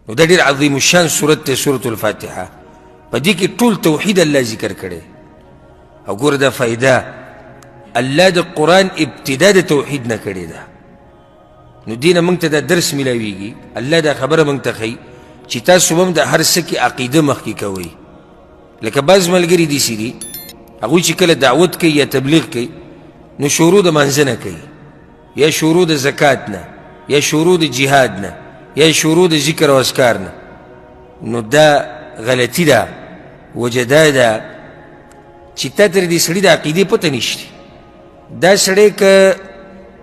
نو دا ډېر عظیم الشان صورت دی سورة الفاتحه. په دې کې ټول توحید الله ذکر کړی. او ګوره دا فایده الله د قرآن ابتدا د توحید نه کړې ده. نو دې نه موږ ته دا درس میلاویږي. الله دا خبره موږ ته ښیي چې تاسو به هم د هر څه کې عقیده مخکې کوئ. لکه بعض ملګري داسې دي هغوی چې کله دعوت کوي یا تبلیغ کوي نو شروع د مانځه نه کوي، یا شروع د زکات نه، یا شروع د جهاد نه، یا شروع د ذکر او اذکار نه. نو دا غلطي ده. وجه دا ده چې تا ترې دې سړي د عقیدې پته نشته. دا سړی که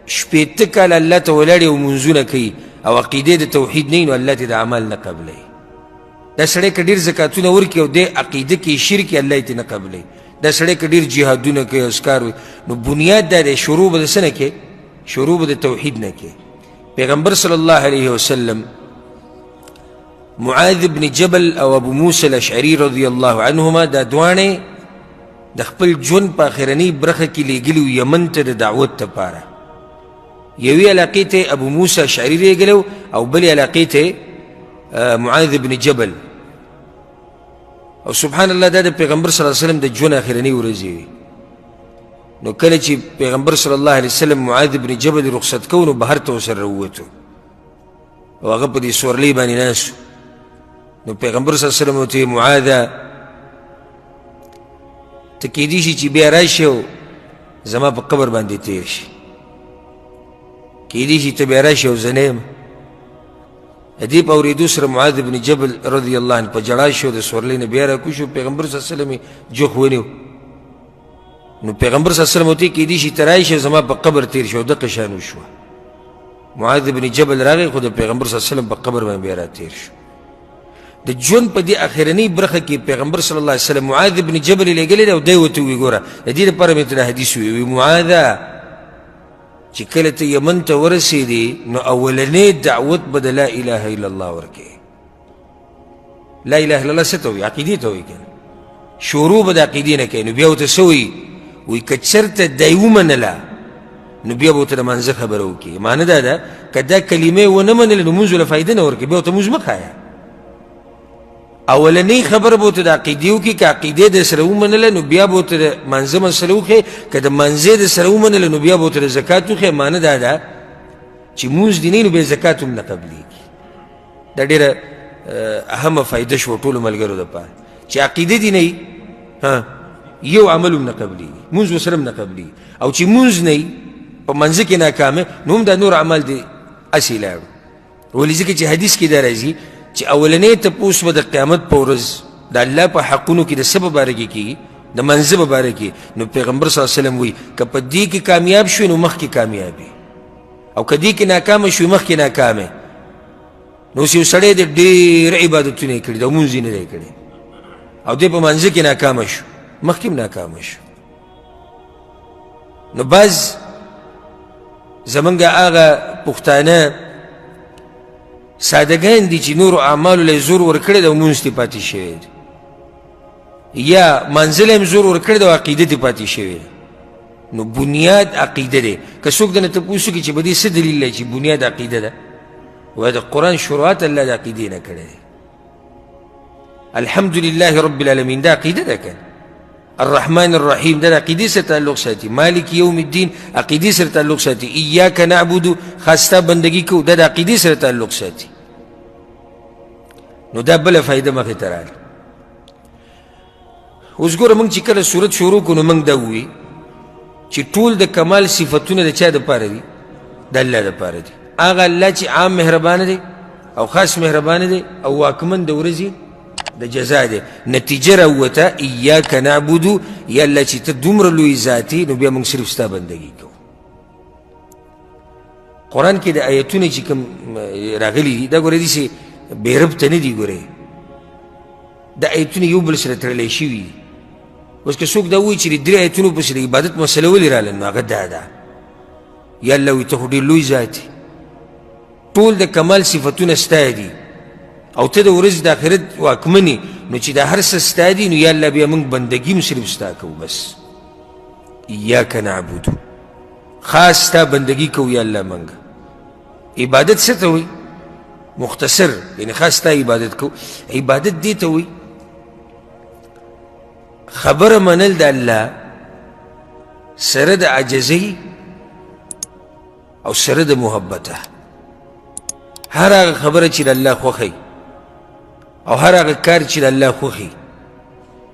شپېته کاله الله ته ولاړ او منځونه کوي او عقیدې د توحید نه وي نو الله ته د عمل نه قبلوي. دا سړی که ډېر زکاتونه ورکړي او دې عقیده کې شرک یې الله یې ترې نه قبلوي. دا سړی که ډېر جهادونه کوي او اذکار وي نو بنیاد دا دی شروع به د څه نه کوي؟ شروع به د توحید نه کوي. پیغمبر صلی الله علیه وسلم معاذ بن جبل او ابو موسی الاشعري رضی الله عنهما دا دواړې د خپل ژوند په اخرنۍ برخه کې لېږلي وو یمن ته د دعوت دپاره. یوې علاقې ته ابو موسی اشعري لېږلی او بلې علاقې ته معاذ بن جبل. او سبحان الله دا د پیغمبر صلی الله علیه وسلم د ژوند اخرنۍ ورځې وي. نو کله چې پیغمبر صلی الله علیه وسلم معاذ بن جبل رخصت کو نو بهر ته ورسره ووتو او هغه په دې سورلۍ باندې ناست. نو پیغمبر صلی الله علیه وسلم ورته معاذه ته کیدای شي چې بیا راشي او زما په قبر باندې تیر شي، کیدای شي ته بیا راشي او زه نه یم. د دې په اورېدو سره معاذ بن جبل رضی الله عنه په ژړا شو، د سورلۍ نه بیا راکوشو. پیغمبر صلی الله علیه وسلم یې جوخ ونیو. نو پیغمبر صلی الله علیه وسلم ورته کیدای شي ته راشي زما په قبر تیر شي او دغه شان وشوه. معاذ بن جبل راغی خو د پیغمبر صلی الله علیه وسلم په قبر باندې بیا راتیر شو. د ژوند په دې اخرنۍ برخه کې پیغمبر صلی الله علیه وسلم معاذ بن جبل لېږلی دی او دی ورته ووایي ګوره د دې لپاره مې ته دا حدیث ووایي معاذه چې کله ته یمن ته ورسېدې نو اولنۍ دعوت به د لا اله الا الله ورکې. لا اله الا الله څه ته وایي؟ عقیدې ته وایي کنه. شروع به د عقیدې نه کوي. نو بیا ورته څه وایي؟ وایي که چېرته دی ومنله نو بیا به ورته د مانځه خبره وکړي. معنه دا ده که دا کلمې ونه منله نو مونځ له فایده نه ورکوي، بیا ورته مونځ مه ښایه. اولنۍ خبره به ورته د عقیدې وکړي. که عقیدې در سره ومنله نو بیا به ورته د مانځه مسله وښیي. که د مانځې در سره ومنله نو بیا به ورته د زکات وښیي. معنه دا ده چې مونځ دې نه وي نو بیا زکات هم نه قبلېږي. دا ډېره اهمه فایده شوه ټولو ملګرو دپاره چې عقیده دې نه وي یو عمل هم نه قبلېږي، مونځ ورسره هم نه قبلېږي. او چې مونځ نه وي په منځه کې ناکامه نو هم دا نور عمل دې هسې لاړو. ولې ځکه چې حدیث کې دا راځي چې اولنۍ تپوس به د قیامت په ورځ د الله په حقونو کې د څه په باره کې کېږي؟ د منځه په باره کې. نو پیغمبر صلی الله علیه وسلم وایي که په دې کې کامیاب شوې نو مخکې کامیاب وي، او که دې کې ناکامه شوې مخکې ناکامې. نو اوس یو سړی د ډېر عبادتونه یې کړي دي او مونځ یې نه دی کړی او دی په منځه کې ناکامه شو، مخکې هم ناکامه شو. نو بعض زمونږ هغه پښتانه سادهګان دي چې نورو اعمالو له زور ورکړی دی او مونځ ترې پاتې شوی دی، یا منځه له هم زور ورکړی دی او عقیده ترې پاتې شوی دی. نو بنیاد عقیده دی. که څوک درنه تپوس وکړي چې په دې څه دلیل دی چې بنیاد عقیده ده؟ وایي د قرآن شروعات الله د عقیدې نه کړی دی. الحمدلله رب العالمین دا عقیده ده که الرحمن الرحیم دا عقیدې سره تعلق ساتي. مالک یوم الدین عقیدې سره تعلق ساتي. ایاک نعبدو خاص تا بندگی کو دا د عقیدې سره تعلق ساتي. نو دا بله فایده مخې ته راغله. اوس ګوره موږ چې کله صورت شروع کړو نو موږ دا ووایي چې ټول د کمال صفتونه د چا دپاره دي؟ د الله دپاره دي. هغه الله چې عام مهربانه دی او خاص مهربانه دی او واکمن د ورځې د جزا دی. نتیجه راووته ایاک نعبدو، یا الله چې ته دومره لوی ذاتي نو بیا موږ صرف ستا بندګي کوو. قرآن کې د آیتونه چې کوم راغلي دي دا ګوره داسې بې ربطه نه دي. ګورې دا آیتونه یو بل سره تړلی شوي دي. اوس که څوک دا وایي چې د درې آیتونو پسې د عبادت مسله ولې راغله نو هغه دا ده یا الله وایي ته خو ډېر لوی ذات یې، ټول د کمال صفتونه ستا دي او ته د ورځې د آخرت واکمنې، نو چې دا هر څه ستا دي نو یا الله بیا موږ بندګي هم صرف ستا کوو. بس ایاک نعبدو خاص ستا بندګي کوو یا الله موږ. عبادت څه ته وایي؟ مختصر یعنی خاص تا عبادت کو عبادت دې ته وایي خبره منل د الله سره د عجزۍ او سره د محبته هر هغه خبره چې د الله خوښوي او هر هغه کار چې د الله خوښي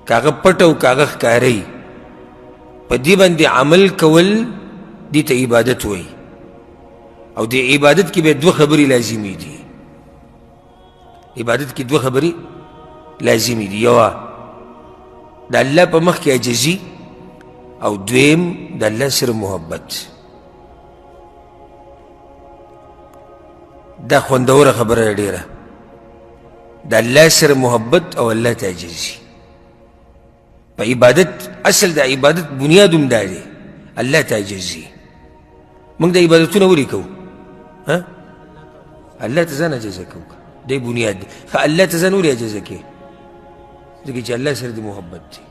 که هغه پټ او که هغه ښکاري په دې باندې عمل کول دې ته عبادت وایي او د عبادت کې به دوه خبرې لازمي دي عبادت کې دوه خبرې لازمي دي یوه د الله په مخ کې عجزي او دویم د الله سره محبت دا خوندوره خبره ډیره د الله سره محبت او الله ته عجزي په عبادت اصل د عبادت بنیاد هم دا دی الله ته عجزي موږ د عبادتونه ولې کوو الله ته ځان عجزه کوو دی بنیاد دی الله ته ځان ولې عجزه کوې ځکه چې الله سره د محبت دی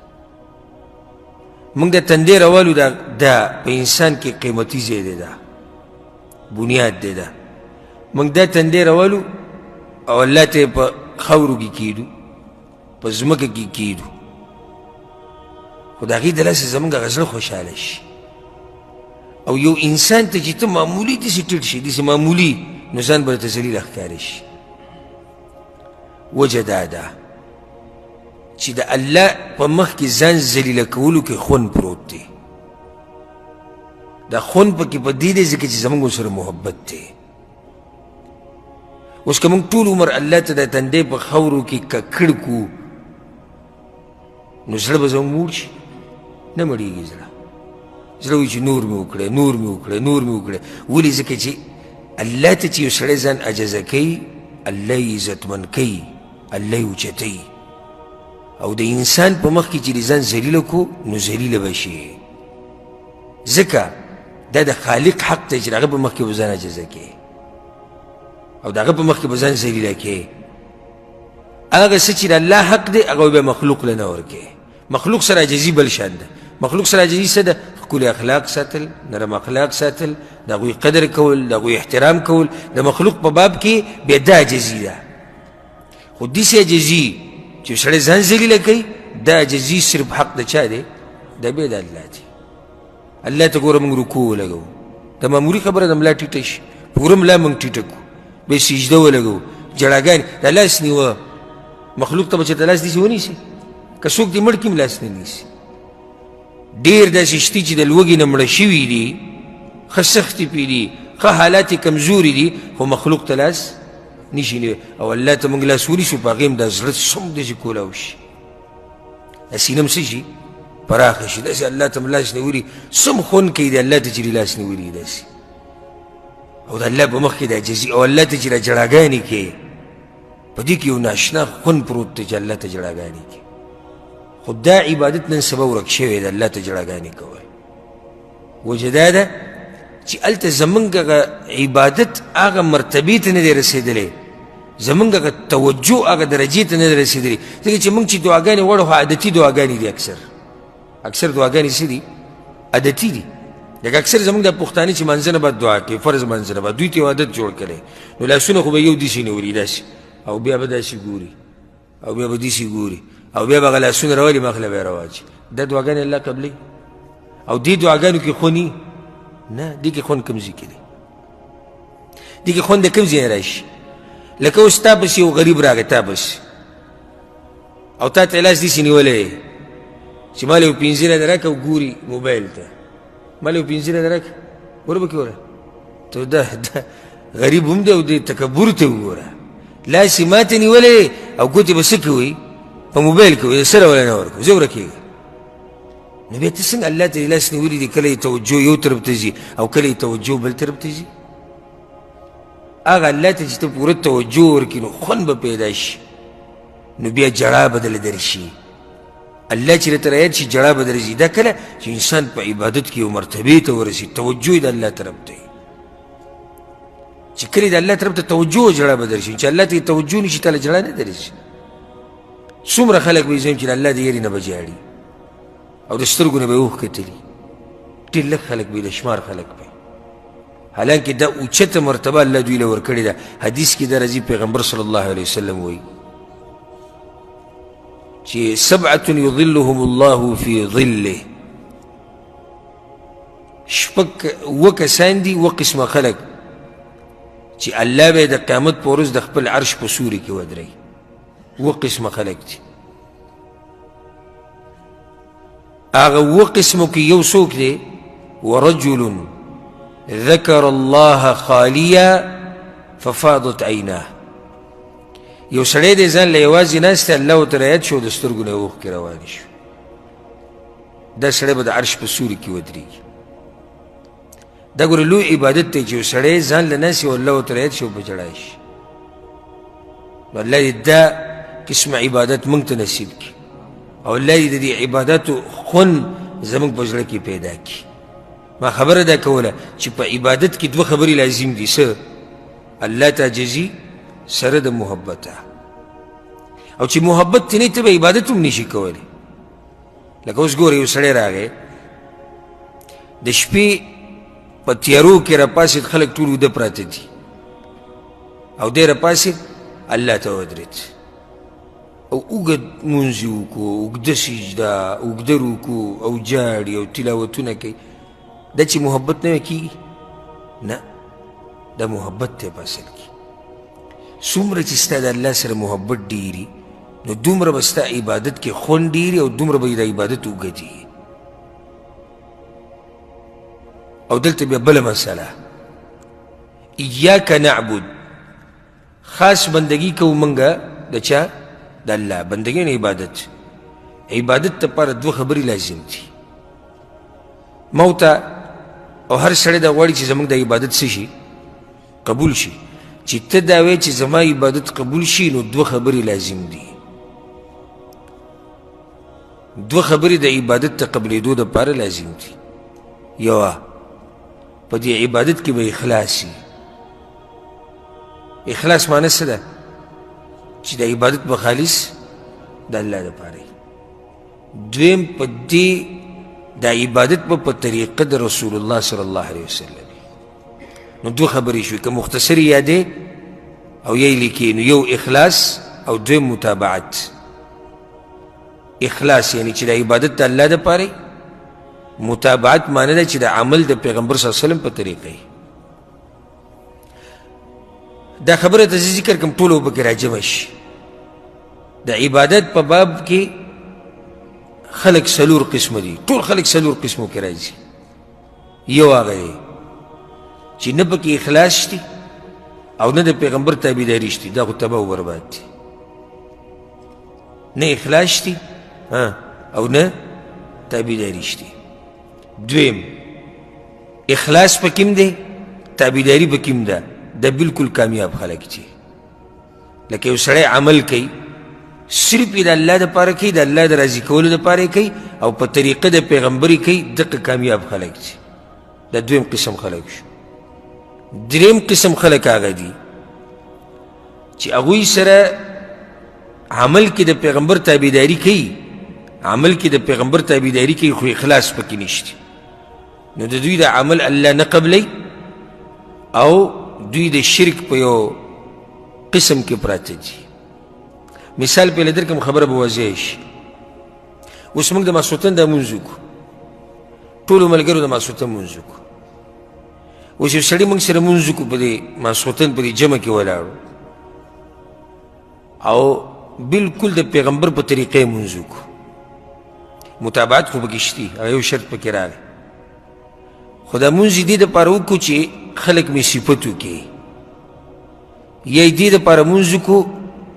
موږ د تندې راوالو دا په انسان کې قیمتي ځای دی دا بنیاد دی دا موږ دا تندې راوالو او الله ته په خاورو کې کیدو په ځمکه کې کیدو خو د هغې د لاسه زموږ هغه زړه خوشحاله شي او یو انسان ته چې ته معمولي داسې ټیټ شي داسې معمولي نو ځان به درته ذلیله ښکاره شي وجه دا ده چې د الله په مخ کې ځان ذلیله کولو کې خون پروت دی دا خون پکې په دې دی ځکه چې زموږ سره محبت دی اوس که موږ ټول عمر الله ته د تندې په خاورو کې ککړ کړو نو زړه به زموږ موړ شي نه مړېږي زړه زړه وایي چې نور مې وکړی نور مې وکړی نور مې وکړی ولې ځکه چې الله ته چې یو سړی ځان عجزه کوي الله یې عزتمن کوي الله یې اوچتوي او د انسان په مخ کې چې د ځان ذلیله کو نو ذلیله به شي ځکه دا د خالق حق دی چې د هغه په مخ کې به ځان عجزه کوي او د هغه په مخ کې به ځان ذلیله کوي هغه څه چې د الله حق دی هغه به مخلوق له نه ورکوي مخلوق سره عجزي بل شان ده مخلوق سره عجزي څه ده ښکلي اخلاق ساتل نرم اخلاق ساتل د هغوی قدر کول د هغوی احترام کول د مخلوق په باب کې بیا دا عجزي ده خو داسې عجزي چې سړی ځان ذلیله کوي دا عجزي صرف حق د چا دی دا بیا د الله دی الله ته ګوره موږ رکوع ولګوو د معمولي خبره د ملا ټیټه شي پوره ملا موږ ټیټه کړو بیا سجده ولګوو جړاګانې دا لاس نیوه مخلوق ته به چېرته لاس داسې ونیسي که څوک دې مړ کړي هم لاس نه نیسي ډېر داسې شتي چې د لوږې نه مړه شوي دي ښه سختې پرې دي ښه حالات یې کمزوري دي خو مخلوق ته لاس نشي نیوی او الله ته موږ لاس ونیسو په هغې هم دا زړه سم داسې کولاو شي دا سینه هم څه شي پراخه شي داسې الله ته م لاس نیولي سم خوند کوي د الله ته چې لاس نیولي داسې او د الله په مخ کې د عجزي او الله ته چې دا جړاګانې کوي په دې کې یو ناشنا خوند پروت دی چې الله ته جړاګانې کوي خو دا عبادت نن سبا ورک شوی د الله ته جړاګانې کول وجه دا ده چې هلته زمونږ هغه عبادت هغه مرتبې ته نه دی رسېدلی زمونږ هغه توجه هغه درجې ته نه دی رسېدلی ځکه چې موږ چې دعاګانې غواړو خو عادتي دعاګانې دي اکثر دعاګانې څه دي عادتي دي لکه اکثر زمونږ د پښتانه چې منځنه به دعا کوي فرض منځنه به دوی ته یو عادت جوړ کړی نو لاسونه خو به یو داسې نیولي داسې او بیا به داسې ګوري او بیا به داسې ګوري او بیا به هغه لاسونه راولي مخله به یې راواچي دا دعاګانې الله قبلوي او دې دعاګانو کې خوني نه دې کې خوند کوم ځای کې دی دې کې خوند د کوم ځای نه راشي لکه اوس تا پسې یو غریب راغی تا پسې او تا ته لاس داسې نیولی چې مال یو پنځیره دې راکړه او ګوري موبایل ته مال یو پنځیره دې راکړه ګوره پکې وره ته دا غریب هم دی او دې تکبر ته وګوره لاس یې ماته نیولی او ګوتې به څه کوي په موبایل کې سره ولا نه ورکوي زه ورکېږم نو بیا ته څنګه الله ته لاس نیولي دي کله یې توجه یو طرف ته ځي او کله یې توجه بل طرف ته ځي هغه الله ته چې ته پوره توجه ورکړي نو خوند به پیدا شي نو بیا جړا به دله درشي الله چې راته رایاد شي جړا به درځي دا کله چې انسان په عبادت کې یو مرتبې ته ورسي توجه یې د الله طرف ته چې کله د الله طرف ته توجه جړا به درشي چې الله ته توجه نشي تاله جړا نه درشي څومره خلک به یې چې د الله د یېرې نه به جاړي او د سترګو نه به یې اوښ کتلي ډېر لږ خلک به د شمار خلک به حالانکه دا اوچته مرتبه الله دوی له ورکړې ده. حدیث کې دا راځي پیغمبر صلی الله علیه وسلم وایي چې 7 یظلهم الله فی ظله، شپږ اووه کسان دي، اووه قسمه خلک چې الله به د قیامت په ورځ د خپل عرش په سوري کې ودروي. اووه قسمه خلک دي. هغه اووه قسمو کې یو څوک دی ورجل ذکر الله خالیا ففاضت عیناه، یو سړی دی ځان له یوازې ناست دی، الله ورته رایاد شو، د سترګو نه اوښکې روانې شو. دا سړی به د عرش په سوري کې ودرېږي. دا ګوره لوی عبادت دی چې یو سړی ځان له ناست او الله ورته رایاد شي او په ژړا شي. نو الله دې دا قسم عبادت موږ ته نصیب کړي او الله دې د دې عبادتو خوند زموږ په زړه کې پیدا کړي. ما خبره دا کوله چې په عبادت کې دوه خبرې لازم دي. څه؟ الله تعجزي سره د محبت، او چې محبت ته نه ته به عبادت هم نشي کولی. لکه اوس ګوره یو سړی راغی د شپې په تیارو کې راپاسېد، خلک ټول ویده پراته دي او دی راپاسېد الله ته ودرېد او اوږد لمونځ یې وکړو، اوږده سجده، اوږده رکوع او جاړي او تلاوتونه کوي. دا چې محبت نه کېږي؟ نه، دا محبت ته په اصل کې. څومره چې ستا د الله سره محبت ډېري نو دومره به ستا عبادت کې خوند ډېري او دومره به د عبادت اوږدي. او دلته بیا بله مسله، ایاک نعبد، خاص بندگی کوو منګه د چا؟ د الله. بندگی نه عبادت. عبادت لپاره دوه خبرې لازم دي. موته او هر سړی دا غواړي چې زموږ د عبادت څه شي؟ قبول شي. چې ته دا وایې چې زما عبادت قبول شي نو دوه خبرې لازم دي. دوه خبرې د عبادت ته قبلېدو دپاره لازم دي. یوه، په دې عبادت کې به اخلاص وي. اخلاص معنی څه ده؟ چې د عبادت به خالص د الله دپاره وي. دویم، په دې د عبادت به په طریقه د رسول الله صلی الله علیه وسلم. نو دوه خبرې شوي، که مختصر یادې او یې لیکي، نو یو اخلاص او دویم متابعت. اخلاص یعنی چې د عبادت د الله دپاره، متابعت معنی ده چې د عمل د پیغمبر صلی الله علیه وسلم په طریقه. دا خبره ته ذکر کوم ټول به کې راجمع شي. د عبادت په باب کې خلق سلور قسم دي، ټول خلق سلور قسمو کې راځي. یو هغه دی چې نه پکې اخلاص شته او نه د پیغمبر تابعداري شته، دا خو تباه او برباد دي. نه اخلاص شته او نه تابعداري شته. دویم، اخلاص پکې دی، تابعداري پکې ده، د بالکل کامیاب خلک دي. لکه یو سړی عمل کوي صرف د الله دپاره کوي، د الله د راضي کولو دپاره کوي او په طریقه د پیغمبري کوي، دغه کامیاب خلک دي. دا دویم قسم خلک شو. دریم قسم خلک هغه دي چې هغوی سره عمل کې د پیغمبر تابعداري کوي، عمل کې د پیغمبر تابعداري کوي خو اخلاص پکې نشته. نو د دوی د عمل الله نه قبلی او دوی د شرک په یو قسم کې پراته دي. مثال په لدر کوم خبره به واضح شي. اوس موږ د ماسوتن د مونځ وکړو، ټولو ملګرو د ماسوتن مونځ وکړو. اوس یو سړي موږ سره مونځ وکړو، په دې ماسوتن په دې جمع کې ولاړو او بالکل د پیغمبر په طریقې مونځ وکړو. متابعت خو پکې شته، هغه یو شرط پکې راغی. خو دا مونځ دې دپاره وکړو چې خلک مې صفت وکړي، یا یې دې دپاره مونځ وکړو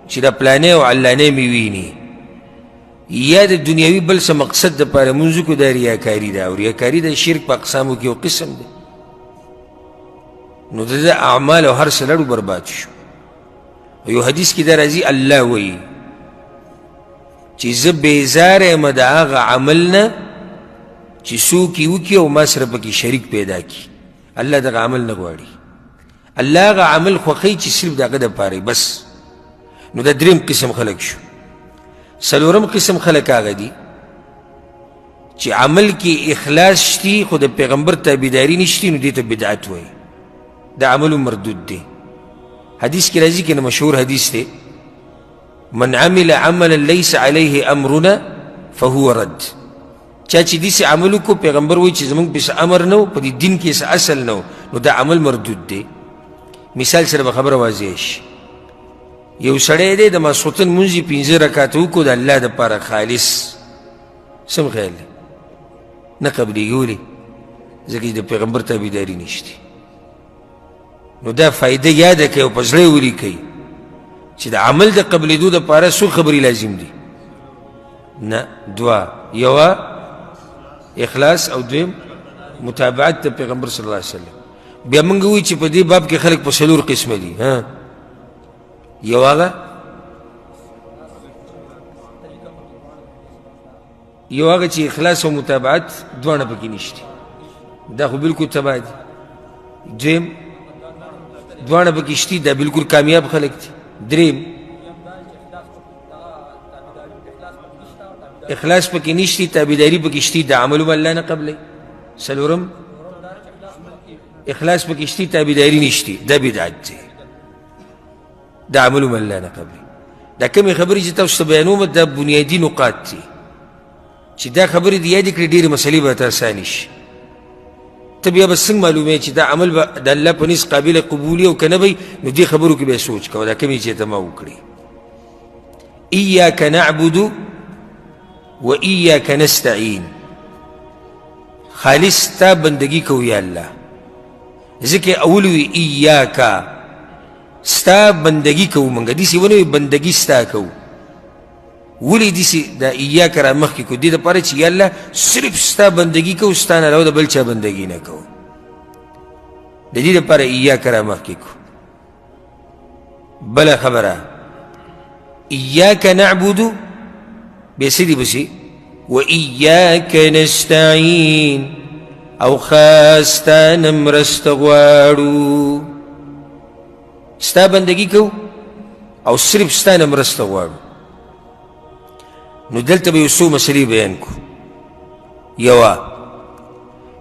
چې دا پلانې او علانې مې ویني، یا د دنیاوي بل څه مقصد دپاره مونځ وکړو. دا ریاکاري ده او ریاکاري د شرک په اقسامو کې یو قسم دی. نو د اعمال او هر څه لړو برباد شو. یو حدیث کې دا راځي، الله وایي چې زه بیزاره یم د هغه عمل نه چې څوک یې وکړي او ما سره پکې شریک پیدا کړي. الله دغه عمل نه غواړي. الله هغه عمل خوښوي چې صرف د هغه دپاره بس. نو دا دریم قسم خلک شو. څلورم قسم خلک هغه دي چې عمل کې اخلاص شتي خو د پیغمبر تابعداري نشتي، نو دې ته بدعت وایي. دا عمل مردود دی. حدیث کی راځي کنه مشهور حدیث دی من عمل عملا ليس عليه امرنا فهو رد. چا چې دې عمل کو پیغمبر وایي چې زمونږ په امر نو په دې دین کې اصل نو نو دا عمل مردود دی. مثال سره خبره واضح شي. یو سړی دی د ماسخوتن مونځي 15 رکعات وکړو د الله دپاره خالص، سم خیال دی نه قبلېږي. ولې؟ ځکه چې د پیغمبر تابعداري نشته. نو دا فایده یاده کوي او په زړه یې ولیکئ چې د عمل د قبلېدو دپاره څو خبرې لازم دي. نه، دوه، یوه اخلاص او دویم متابعت د پیغمبر صلی الله علیه وسلم. بیا موږ وایو چې په دې باب کې خلک په 4 قسمه دي. یو هغه چې اخلاص او متابعت دواړه پکې نشته، دا خو بالکل تباه دي. دویم دواړه پکې شته، دا بالکل کامیاب خلک دي. دریم اخلاص پکې نشته، تابعداري پکې شته، د عملو الله نه قبلې. څلورم اخلاص پکې شته، تابعداري نشته، دا بدعت دی، دا عملو الله نه قبلې. دا کومې خبرې چې تاسو ته بیانوم دا بنیادي نقاط دي چې دا خبرې دې یادې کړې ډېرې مسلې به ته اسانې شي. ته بیا به څنګه معلومې چې دا عمل به د الله په نس قابل قبولي او که نه وي، نو دې خبرو کې به یې سوچ کوه. دا کومې چې ته ما وکړې ایاک نعبد و ایاک نستعین، خالص تا بندگی کوو یا الله. ځکه اول وي ایاکا ستا بندگی کوو، منګه داسې ونه وي بندگی ستا کوو. ولې داسې دا ایاک را مخکې کوو؟ دې دپاره چې یا الله صرف ستا بندگی کوو، ستا نه علاوه د بل چا بندگی نه کوو. د دې دپاره ایاک را مخکې کوو. بله خبره ایاک نعبدو بیا څه دي پسې و ایاک نستعین، او خاص ستا نه مرسته غواړو. ستا بندگی کوو او صرف ستا نه مرسته غواړو. نو دلته به یو څو مسلې بیان کو. یوه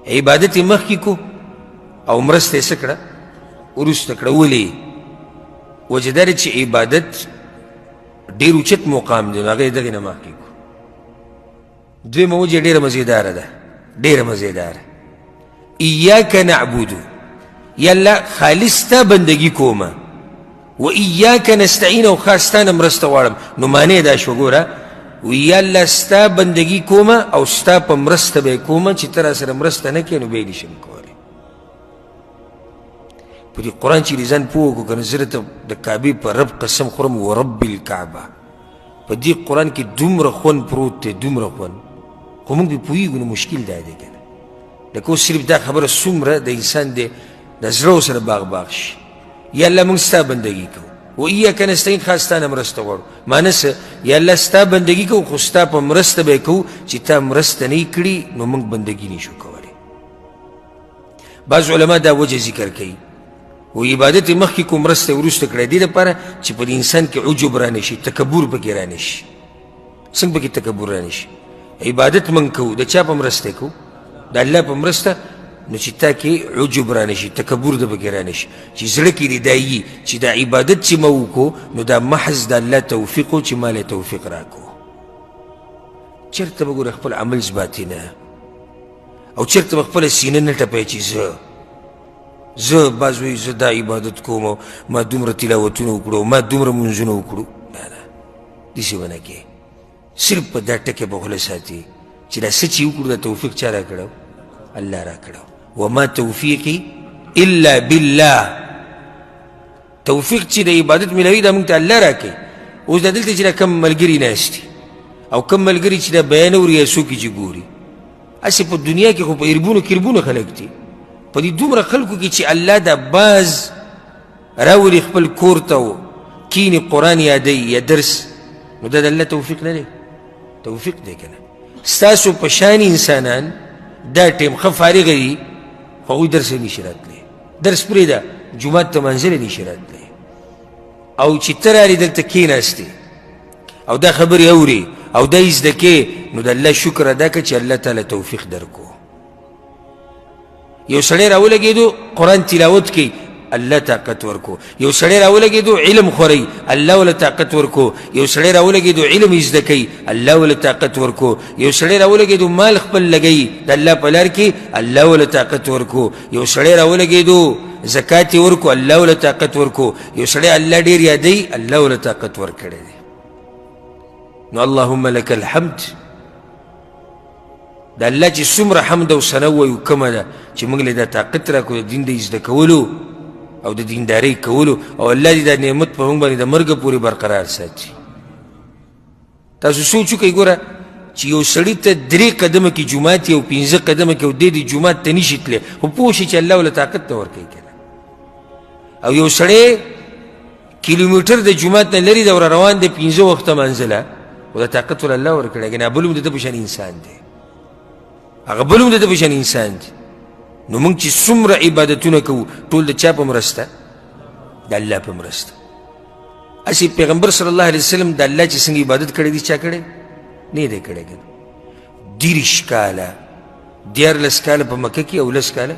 عبادت یې مخکې کو او مرسته یې څه کړه وروسته کړه. ولې؟ وجه دا چې عبادت ډېر اوچت مقام دی، نو هغه یې دغې نه مخکې کو. دویمه وجه ډېره مزېداره ده، ډېره مزېداره. ایاک نعبدو، یا الله خالص تا بندگی کومه، و ایاک نستعین، او خاص تا نه مرسته غواړم. نو معنی دا شوه ګوره، و یا الله ستا بندگی کومه او ستا په مرسته به یې کومه چې ته را سره مرسته نه کوې نو بیا یې نشم کولی. په دې قرآن چې ځان پوه کړو که نه، زه ته د کعبې په رب قسم خورم و رب الکعبه، په دې قرآن کې دومره خوند پروت دی، دومره خوند، خو موږ پرې پوهېږو. نو مشکل دا دی که نه، لکه اوس صرف دا خبره څومره د انسان د زړه سره باغ باغ شي. یا الله موږ ستا بندگی کوو و ایاک نستعین، خاص تا نه مرسته غواړو. معنی څه؟ یا الله ستا بندگی کوو خو ستا په مرسته به یې کوو چې تا مرسته نه یې کړي نو موږ بندگی نشو کولی. بعض علما دا وجه ذکر کوي و عبادت یې مخکې کو مرسته یې وروسته کړی، دې دپاره چې په انسان کې عجب را نه شي، تکبر پکې را نه شي. څنګه پکې تکبر را نه شي؟ عبادت موږ کوو د چا په مرسته یې کوو؟ د الله په مرسته. نو چې تا کې عجب را نه شي، تکبر د پکې را نه شي، چې زړه کې دې دا وي چې دا عبادت چې ما وکړو نو دا محض د الله توفیق و چې ما له توفیق راکړو. چېرته به ګوره خپل عمل ثباتي نه، او چېرته به خپله سینه نه ټپی چې زه بعض وایي زه دا عبادت کوم، ما دومره تلاوتونه وکړو، ما دومره منځونه وکړو. نه نه، داسې به نه کوې. صرف په دا ټکې به خوله ساتي چې دا څه چې وکړو دا توفیق چا را کړو؟ الله را کړو. وما توفیقی الا بالله، توفیق چې د عبادت ملوي دا موږ ته الله را کوي. اوس دا دلته چې دا کم ملګري ناست دي او کم ملګري چې دا بیان اوري یا څوک چې ګوري، هسې په دنیا کې خو په اربونو کربونو خلک دي. په دې دومره خلکو کې چې الله دا باز راولي خپل کور ته و کینې قرآن یادوي یا درس، نو دا د الله توفیق نه دی؟ توفیق دی که نه؟ ستاسو په شان انسانان دا ټیم ښه فارغه دي خو هغوی درس نشي راتلی، درس پرېږده جومات ته منزل نشي راتلی. او چې ته رالې دلته کېناستې او دا خبرې اوري او دا یې زده کې، نو د الله شکر ادا کړه چې الله تعالی توفیق درکو. یو سړی راولګېدو قرآن تلاوت کوي، الله طاقت ورکو. یو سړی راولګېدو علم خورئ، الله وله طاقت ورکو. یو سړی راولګېدو علم زده کوي، الله وله طاقت ورکو. یو سړی راولګېدو مال خپل لګوي د الله په لار کې، الله وله طاقت ورکو. یو سړی راولګېدو زکات یې ورکو، الله وله طاقت ورکو. یو سړی الله ډېر یادوي، الله وله طاقت ورکړی دی. نو اللهم لك الحمد. د الله چې څومره حمد او ثنا وایو کمه ده چې موږ له دا طاقت راکړو د دین د زده کولو او د دیندارۍ کولو، او الله دې دا نعمت په موږ باندې د مرګه پورې برقرار ساتي. تاسو سوچ وکئ، ګوره چې یو سړي ته 3 قدمه کې جومات او 15 قدمه کې او دی جومات ته نشي تللی، خو پوه شي چې الله وله طاقت نه ورکوي که نه. او یو سړی کیلومیټر د جومات نه لرې ده روان دی 15 وخته منزله، خو دا طاقت وله الله ورکړی که نه. بل هم د ده په شان انسان دی، هغه بل هم د ده په شان انسان دی. نو موږ چې څومره عبادتونه کوو ټول د چا په مرسته؟ د الله په مرسته. هسې پیغمبر صلی الله علیه وسلم د الله چې څنګه عبادت کړی دی چا کړی نه دی کړی که 30 کاله 14 کاله په مکه کې او 10 کاله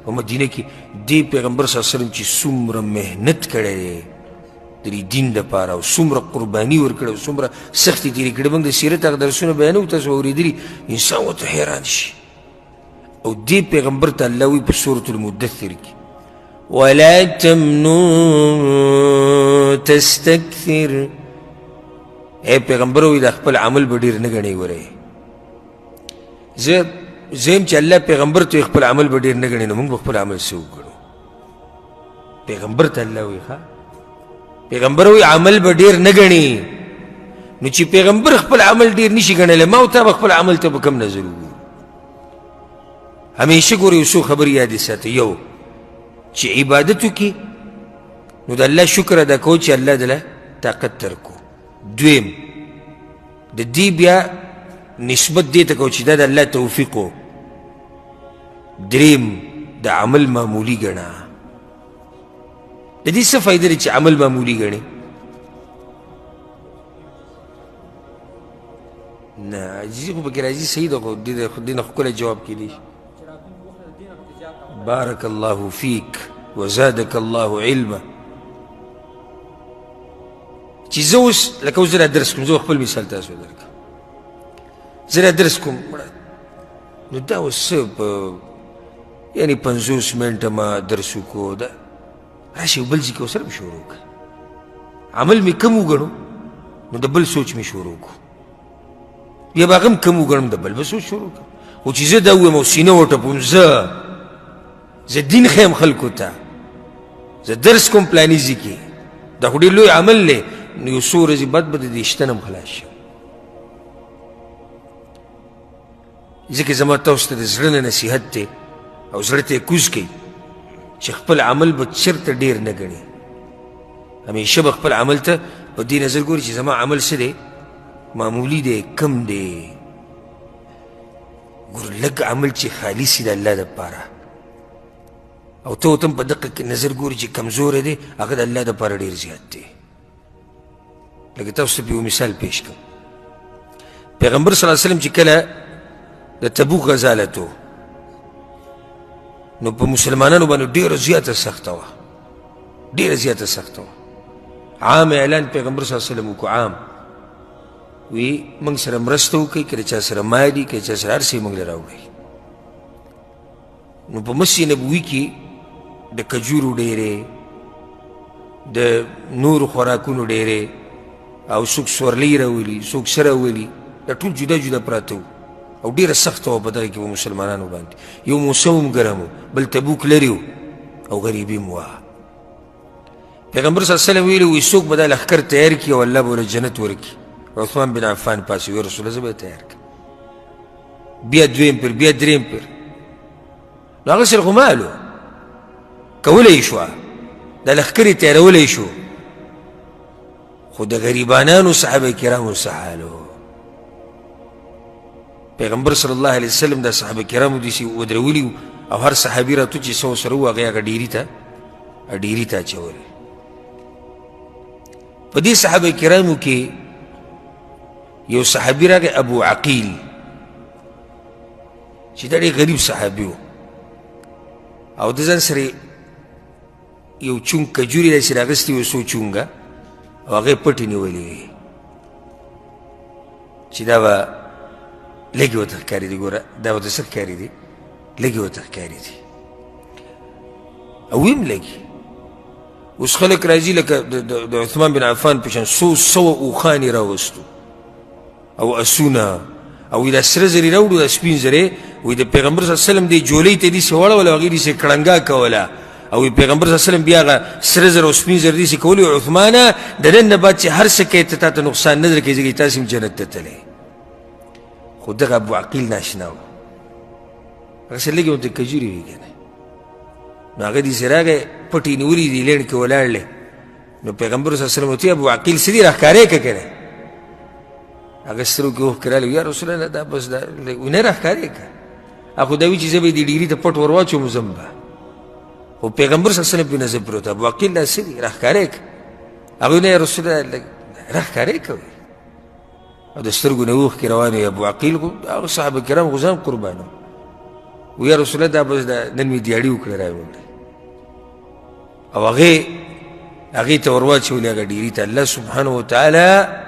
په مدینه کې دې پیغمبر صلی الله علیه وسلم چې څومره محنت کړی دی د دې دین دپاره او څومره قرباني ورکړې او څومره سختې تېرې کړې. موږ د سیرت هغه درسونه بیانوو، تاسو اورېدلي، انسان ورته حیران شي. او دې پیغمبر ته الله وایي په سورة المدثر کې ولا تمنو تستكثر. ای پیغمبر وایي د خپل عمل به ډېر نه ګڼئ. ورئ زه یم چې الله پیغمبر ته خپل عمل به ډېر نه ګڼئ، نو موږ به خپل عمل څه وګڼو؟ پیغمبر ته الله وایي پیغمبر وی عمل به ډیر نه ګڼي. نو چې پیغمبر خپل عمل ډیر نشي ګڼلی، ما او تا به خپل عمل ته په کوم نظر وګورو؟ همیشه ګورې یو څو خبرې یادې ساته. یو چې عبادت وکړي نو د الله شکر ادا کوو چې الله دله طاقت درکو. دویم د دې بیا نسبت دې ته کوو چې دا د الله توفیق و. دریم د عمل معمولي ګڼه. د دې څه فایده دی چې عمل معمولي ګڼې؟ نه عاجزي خو پکې راځي، صحیح ده، خو دې نه ښکلی جواب کیدی شي. بارک الله فیک وزادک الله علما. چې زه اوس لکه اوس زه را درس کوم، زه خپل مثال تاسو درکړم، زه را درس کوم، نو دا اوس څه په یعنې 50 منټه ما درس وکړو، دا راشي یو بل ځای کې ورسره مې شروع کړه، عمل مې کم وګڼو نو د بل سوچ مې شروع کړو، بیا به هغه هم کم وګڼم د بل به سوچ شروع کړم. خو چې زه دا ووایم او سینه وټپوم، زه دین ښیم خلکو ته، زه درس کوم پلاني ځای کې، دا خو ډېر لوی عمل دی، نو یو څو ورځې بعد به د دې شته نه هم خلاص شم. ځکه زما تاسو ته د زړه نه نصیحت دی او زړه ته یې کوز کوي چې خپل عمل به چېرته ډېر نه ګڼي. همیشه به خپل عمل ته په دې نظر ګوري چې زما عمل څه دی؟ معمولي دی، کم دی. ګور لږ عمل چې خالص وي د الله دپاره، او ته ورته هم په دقه نظر ګوري چې کمزوری دی، هغه د الله دپاره ډېر زیات دی. لکه تاسو ته یو مثال پیش کړم. پیغمبر صلی الله علیه وسلم چې کله د تبوک غزالت و، نو په مسلمانانو باندې ډېره زیاته سخته وه، ډېره زیاته سخته وه. عام اعلان پیغمبر صلی الله علیه وسلم وکړو، عام وی موږ سره مرسته وکړئ، که د چا سره مالي، که د چا سره هر څه یې موږ له راوړئ. نو په مسجد نبوي کې د کجورو ډېرې، د نورو خوراکونو ډېرې، او څوک سورلۍ راولي، څوک څه راولي، دا ټول جدا جدا پراته وو او ډېره سخته وه په دغه کې په مسلمانانو باندې. یو موسم هم ګرم و، بل تبوک لرې و او غریبي هم وه. پیغمبر صلی الله علیه وسلم ویلي وي څوک به دا لښکر تیار کړي او الله به ورله جنت ورکړي. عثمان بن عفان پاسې وی رسول الله زه به یې تیار کړم. بیا دویم پیر، بیا دریم پیر، نو هغه سره خو مال و، کولی یې شوه، دا لښکر یې تیارولی شو، خو د غریبانانو صحابه کرامو څه حال و؟ پیغمبر صلی الله علیه وسلم دا صحابه کرامو داسې ودرولي او هر صحابي راتو چې څه ورسره و هغه هغه ډیري ته اچول. په دې صحابه کرامو کې یو صحابي راغی ابو عقیل، چې دا ډېر غریب صحابي و، او د ځان سره یو چونګ کجوري داسې راغستې وه څو چونګه او هغه پټې نیولې وې چې دا به لږې ورته ښکارېدي ګوره دا ورته څه ښکارېدي لږې ورته ښکارېدي او ویم لږې اوس خلک راځي لکه د عثمان بن عفان په شان څو سوه اوښان یې راوستو او اسونه او دا سره زرې راوړو دا سپین زرې وایي د پیغمبر صلی الله علیه وسلم دې جولۍ ته داسې وړوله هغې داسې کړنګا کوله او پیغمبر صلی الله علیه وسلم بیا هغه سره زر او سپین زر داسې کولي عثمانه د نن نه بعد چې هر څه کوې ته تا ته نقصان نه درکوي ځکه تاسې هم جنت ته تللی خو دغه ابو عقیل ناشنا و هغسې لږې ورته کجورې وي که نه نو هغه داسې راغی پټې نیولي دي لېڼ کې ولاړ دی نو پیغمبر صلی الله علیه وسلم ورته ابو عقیل څه دي راښکاره یې که که نه هغه سترګو کې اوښکې راغلې یا رسول الله دا بس دا نه راښکاره یې که خو دا وي چې زه به یې دې ډیګري ته پټ ور واچوم ځم به خو پیغمبر صلی الله علیه وسلم پرې نظر پرېوت ابو عقیل دا څه دي راښکاره یې که هغوی نه یا رسول الله راښکاره یې که او د سترګو نه اوښکې روانې وي ابو عقیل خو هغه صحابه کرام خو ځان قربان و یا رسول الله دا بس دا نن مې دیاړي وکړه راوړې او هغې ته ور واچولې هغه ډیري ته الله سبحانه وتعالی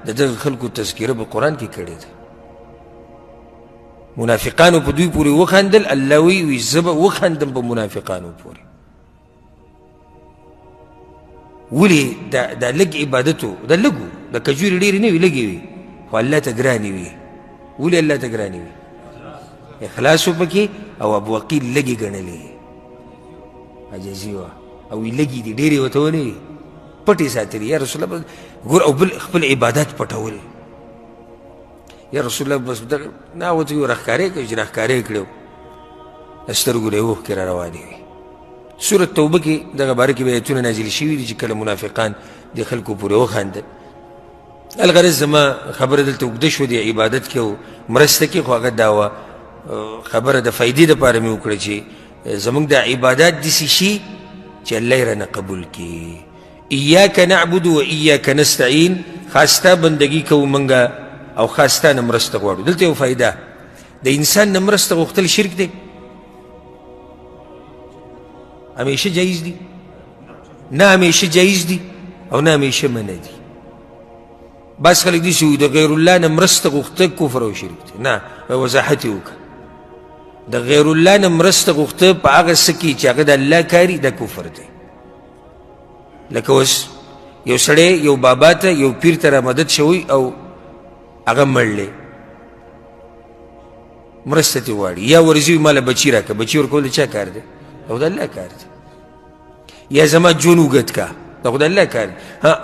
د دغه خلکو تذکره په قرآن کې کړې ده منافقانو په دوی پورې وخندل الله وی زه به وخندم په منافقانو پورې ولې دا لږ عبادت و دا لږ و د کجورې ډېرې نه وي لږې وي خو الله ته ګرانې وي ولې الله ته ګرانې وي اخلاص و پکې او ابو عقیل لږې ګڼلې عجزي وه او لږې دي ډېرې ورته ونه وي پټې ساتلې یا رسول الله ګور او بل خپل عبادت پټول یا رسول الله بس دغه نه ورته یو راښکاره یې کړو چې راښکاره یې کړی و د سترګو نه یې اوښکې را روانې وي سورت توبه کې دغه باره کې به ایتونه نازل شوي دي چې کله منافقان د خلکو پورې وخندل الغرض زما خبره دلته اوږده شوه د عبادت کې او مرسته کې خو هغه دا وه خبره د فایدې دپاره مې وکړه چې زموږ د عبادات داسې شي چې الله یې رانه قبول کړي ایاک نعبد و ایاک نستعین خاستا بندگی کوو منګه او خاستا نه مرسته غواړو دلته یو فایده د انسان نه مرسته غوښتل شرک دی همیشه جایز دی نه همیشه جایز دی او نه همیشه منع دی بعض خلک داسې وایي د غیر الله نه مرسته غوښته کفر او شرک دی نه وضاحت یې وکړه د غیر الله نه مرسته غوښته په هغه څه کې چې هغه د الله کاري دا کفر دی لکه اوس یو سړی یو بابا ته یو پیر ته را مدد شوی او هغه مړلی مرسته ترې غواړي یا ورځي ماله بچي راکړه بچي ورکول د چا کار دی او د الله کار دی یا زما جون اوږد کا دا خو د الله کار دی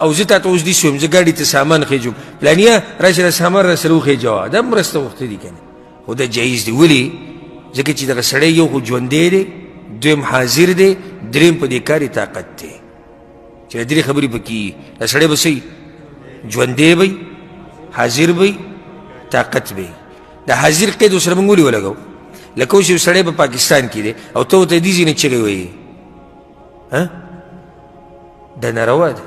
او زه تا ته اوس داسې ویم زه ګاډي ته سامان خېجم پلانیه راشه دا سامان راسره وخېجوه دا مرسته غوښته دي که نه خو دا جایز دی ولې ځکه چې دغه سړی یو خو ژوندی دی دویم حاضر دی دریم په دې کار طاقت دی چې درې خبرې پکې دا سړی به څه ژوندی به حاضر به طاقت به د حاضر قید اوس سره موږ ولې ولګو لکه اوس یو سړی په پاکستان کې دی او ته ورته دې ځینې چغې وایي دا ناروا ده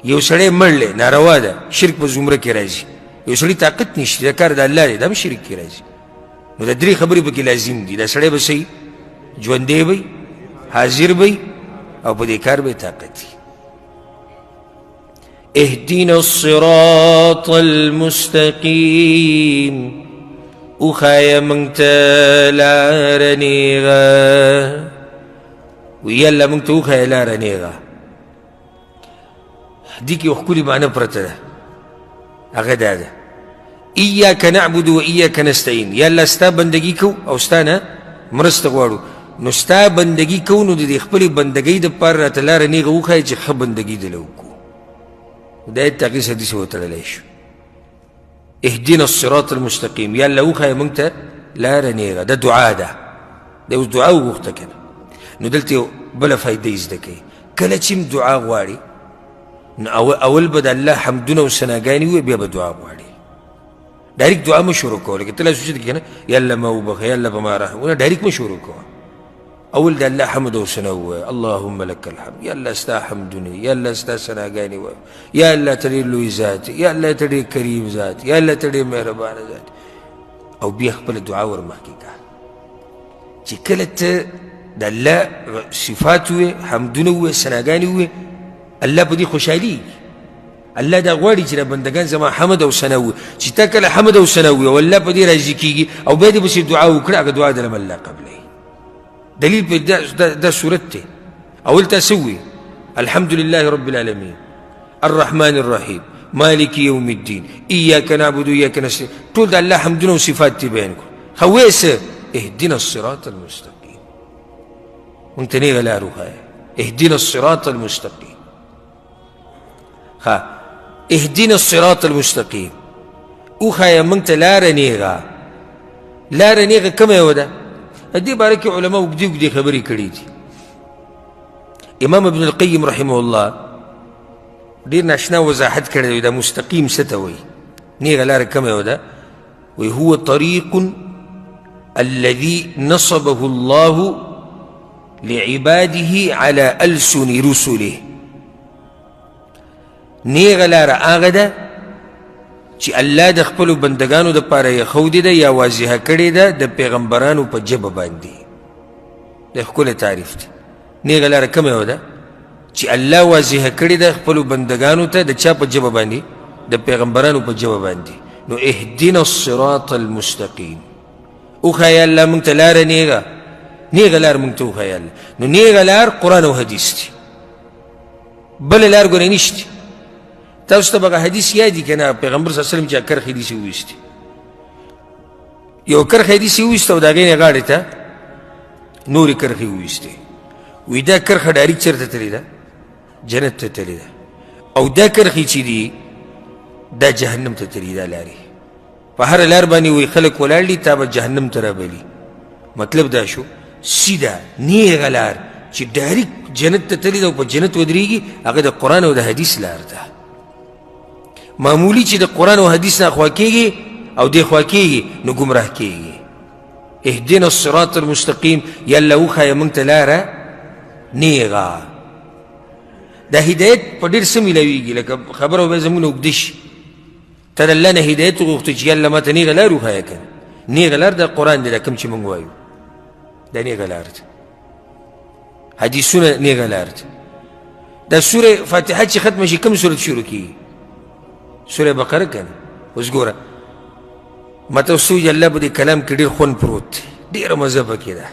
یو سړی مړلی ناروا ده شرک په زمره کې راځي یو سړي طاقت نشته دا کار د الله دی دا هم شرک کې راځي نو دا درې خبرې پکې لازم دي دا سړی به څه ژوندی به حاضر به او په دې کار به طاقت وي اهدنا الصراط المستقیم وښایه موږ ته لاره نیغه وی الله موږ ته وښایه لاره نیغه دې کې یو ښکلې معنی پرته ده هغه دا ده ایاک نعبد و ایاک نستعین یا الله ستا بندګي کوو او ستا نه مرسته غواړو نو ستا بندګي کوو نو د دې خپلې بندګۍ دپاره راته لاره نیغه وښایه چې ښه بندګي دله وکړو دا یې تغییر حدیث وتړلی شو اهدنا الصراط المستقیم یا الله وښایه موږ ته لاره نیغه دا دعا ده دا اوس دعا وغوښته که نه نو دلته یو بله فایده یې زده کوي کله چې دعا غواړي نو اول به د الله حمدونه او ثناګانې ووایي بیا به دعا غواړي ډایرکټ دعا مه شروع کوه لکه ته لا سوچېده که نه یا الله ما وبخه یا الله په ما رحم ډایرکټ مه شروع کوه اول د الله حمد او ثنا ووایه اللهم لك الحمد یا الله ستا حمدونه یا الله ستا ثناګانې ووایه یا الله ته ډېر لوی ذات یا الله ته ډېر کریم ذات یا الله ته ډېر مهربانه ذات او بیا خپله دعا ور مخکې کړه چې کله ته د الله صفات وي، حمدونه وي، ثناګانې وي، الله په دې خوشحالي. الله دا غواړي چې دا بندګان زما حمد او ثنا وي، چې تا کله حمد او ثنا وي او الله په دې راضي کېږي او بیا دې پسې دعا وکړه، هغه دعا دله الله قبلوي. دلیل په دا صورت دی. اول تا څه ووي؟ الحمد لله رب العالمين الرحمن الرحيم مالك يوم الدين إياك نعبد وإياك نستعين. ټول د الله حمدونه او صفات دې بیان کړو. خو وایې څه؟ اهدنا الصراط المستقيم. مونږ ته نیغه لار وښایه. اهدنا الصراط المستقيم. ها اهدنا الصراط المستقيم وښایه مونږ ته لاره نیغه. لاره نیغه کومه یوه ده؟ دې باره کې علما اوږدې اوږدې خبرې کړي دي. امام ابن القیم رحمه الله ډېر ناشنا وضاحت کړی دی دا مستقیم څه ته وایي. نیغه لاره کومه یوه ده؟ وایي هو طریق الذي نصبه الله لعباده على ألسن رسله. نیغه لاره هغه ده چې الله د خپلو بندګانو دپاره یې ښودې ده یا واضحه کړې ده د پیغمبرانو په ژبه باندې. د ښکلی تعریف دی. نیغه لاره کومه یوه ده؟ چې الله واضحه کړې ده خپلو بندګانو ته د چا په ژبه باندې؟ د پیغمبرانو په ژبه باندې. نو اهدنا الصراط المستقیم وښایه الله مونږ ته لاره نیغه. نیغه لار مونږ ته وښایه الله. نو نیغه لار قرآن او حدیث دی. بله لار ګورې نشته. تاسو ته به حدیث یادي که نه؟ پیغمبر صلی الله علیه وسلم چې کرخ حدیث یې وویستې، یو کرخ حدیث یې وویسته او د هغې نه غاړې ته نورې کرخې وویستې. وی دا کرخه ډایرکټ چېرته تللې ده؟ جنت ته تللې ده. او دا کرخې چې دي دا جهنم ته تللي دا لارې. په هره لار باندې وی خلک ولاړ دي تا به جهنم ته رابلي. مطلب دا شو سیده نیغه لار چې ډایرکټ جنت ته تللي ده او په جنت ودرېږي، هغه د قرآن او د حدیث لار ده. معمولی چې د قرآن او حدیث نه خوا کېږي او دې خوا کېږي نو ګمراه کېږي. اهدنا الصراط المستقیم یا الله وښایه مونږ ته لاره نیغه. دا هدایت په ډېر څه میلاویږي، لکه خبره به زموږ نه اوږده شي. ته د الله نه هدایت وغوښته چې یا الله ما ته نیغه لار وښایه که نه. نیغه لار د قرآن دی، دا کوم چې مونږ وایو دا نیغه لار ده. حدیثونه نیغه لار ده. دا سوره فاتحه چې ختمه شي کوم سورت شروع کېږي؟ سوره بقره که نه؟ اوس ګوره ما ته اوس ووایي الله په دې کلام کې ډېر خوند پروت دی، ډېره مزه پکې ده،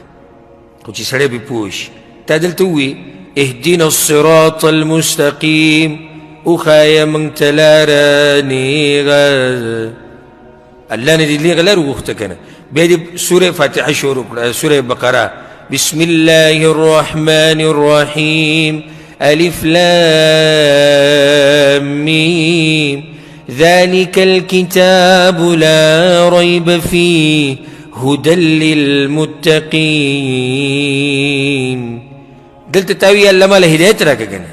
خو چې سړی پرې پوه شي. تا دلته ووایي اهدنا الصراط المستقیم وښایه مونږ ته لاره نیغه. الله نه دې نیغه لار وغوښته که نه؟ بیا دې سوره فاتحه شروع کړه. سوره بقره بسم الله الرحمن الرحیم الف لام میم ذلك الكتاب لا ريب فيه هدى للمتقين. دلته تاوی الله مال هدایت راکه کنه.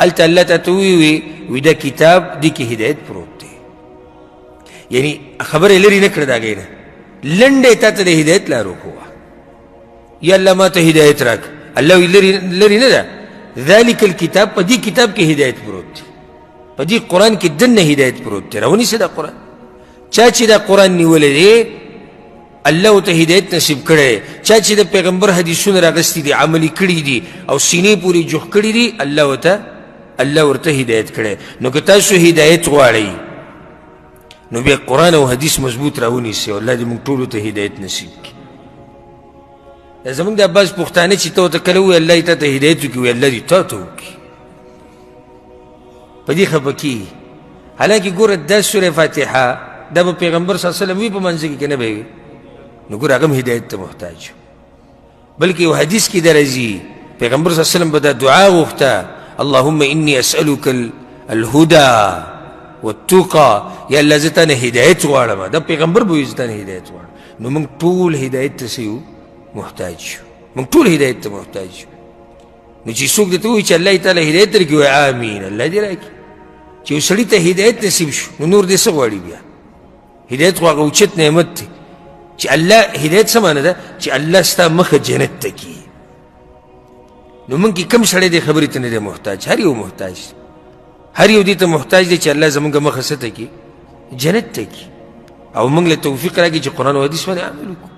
الته الله ته وی دا کتاب دی کې هدایت پروت دی. یعنی خبره لري نه کړه دا غینه لنډه ته د هدایت لارو کوه. یا الله ما ته هدایت راک. الله لري نه ده. ذلك الكتاب په دې کتاب کې هدایت پروت دی. په دې قرآن کې دنه هدایت پروت دی. راونیسه دا قرآن. چا چې دا قرآن نیولی دی الله ته هدایت نصیب کړی. چا چې د پیغمبر حدیثونه راغستي دي، عملي کړي دي او سینې پورې جوخ کړي دي، الله ورته هدایت کړی. نو که تاسو هدایت غواړئ نو بیا قرآن او حدیث مضبوط راونیسئ. الله دې موږ ټولو ته هدایت نصیب کړي. زمونږ د بعض پښتانه چې ته ورته کله ووایي الله یې تا ته هدایت وکړي، وایي الله دې تا ته وکړي، په دې خفه کېږي. حالانکې ګوره دا سوره فاتحه دا به پیغمبر صلی الله علیه وسلم وي په منځ کې که نه به وي؟ نو ګوره هغه هم هدایت ته محتاج. بلکې یو حدیث کې دا راځي پیغمبر صلی الله علیه وسلم به دا دعا غوښته اللهم انی اسألک الهدى والتقى. یا الله زه تا نه هدایت غواړم. دا پیغمبر به وي زه تا نه هدایت غواړم. نو موږ ټول هدایت ته څه یو؟ محتاج شو. موږ ټول هدایت ته محتاج شو. نو چې څوک درته ووایي چې الله یې تعالی هدایت درکړي وایي امین الله دې راکړي. چې یو سړي ته هدایت نصیب شو نو نور دې څه غواړي بیا؟ هدایت خو هغه اوچت نعمت دی چې الله هدایت څه معنی ده؟ چې الله ستا مخه جنت ته کړي. نو موږ کې کوم سړی دې خبرې ته نه دی محتاج؟ هر یو محتاج، هر یو دې ته محتاج دی چې الله زموږ مخه څه ته کړي؟ جنت ته کړي. او موږ له توفیق راکړي چې قرآن او حدیث باندې عمل وکړو.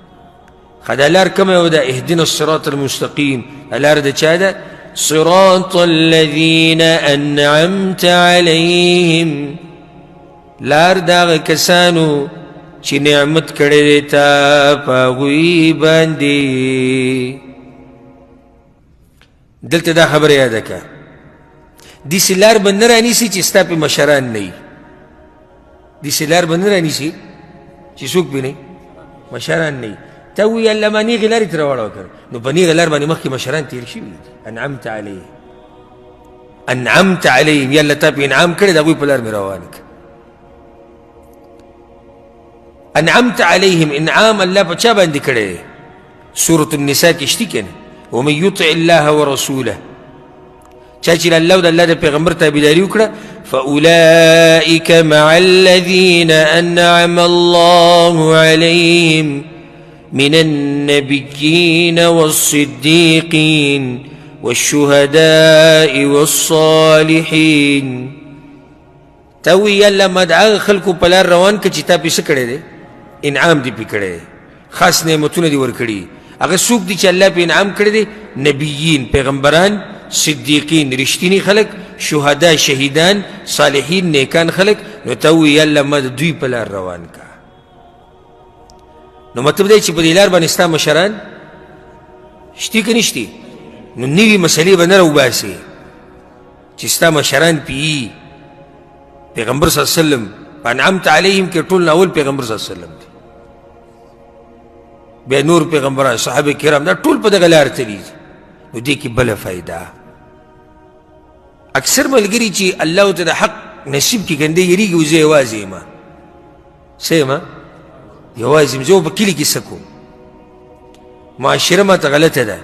خدا لار کم یو دا اهدنا الصراط المستقیم لار دا چا دا صراط الذین انعمت علیهم لار دا کسانو چی نعمت کڑی دیتا پاگوی باندی دلتا دا خبر یادا کا دیسی لار بند نرانیسی چی ستا پی مشران نئی دیسی لار بند نرانیسی چی سوک پی نئی مشران نئی تاوی اللہ ما نیغی لاری تراوڑا کر نو بنیغی لار بانی مخی مشران تیر شوی انعمت علیہ انعمت علیہم یا اللہ تا پی انعام کرد اگوی پلار میراوانک انعمت علیہم انعام اللہ پا چا باندی کرے سورة النساء کشتی کن ومن یطع اللہ ورسولہ چاچی اللہ دا اللہ دا پیغمبر تابداری اکڑا فأولئک مع الذین انعم اللہ علیہم من النبیین والصدیقین والشهداء والصالحین تاوی یا اللہ مدعا خلقو پلار روان که چی تا پی سکڑے دے انعام دی پی کڑے خاص نعمتون دی ورکڑی اگر سوک دی چی اللہ پی انعام کردے دے نبیین پیغمبران صدیقین رشتینی خلق شہداء شہیدان صالحین نیکان خلق نو تاوی یا اللہ مد دوی پلار روان کا نو مطلب دے چی پدیلار بانستا مشران شتی که نشتی نو نیوی مسئلی با نرو باسی چی ستا مشران پی پیغمبر صلی اللہ علیہ وسلم انعمت علیہم کے طولنا اول پیغمبر صلی اللہ علیہ وسلم دی بے نور پیغمبران صحابہ کرام دا طول پا دا غلار تلیز نو دے کی بلا فائدہ اکثر ملگری چی اللہ تا دا حق نصیب کی گندے یری گی وزے یوازی ما سیما یوازی مزو با کلی کی سکو معاشرہ ما تا غلط دا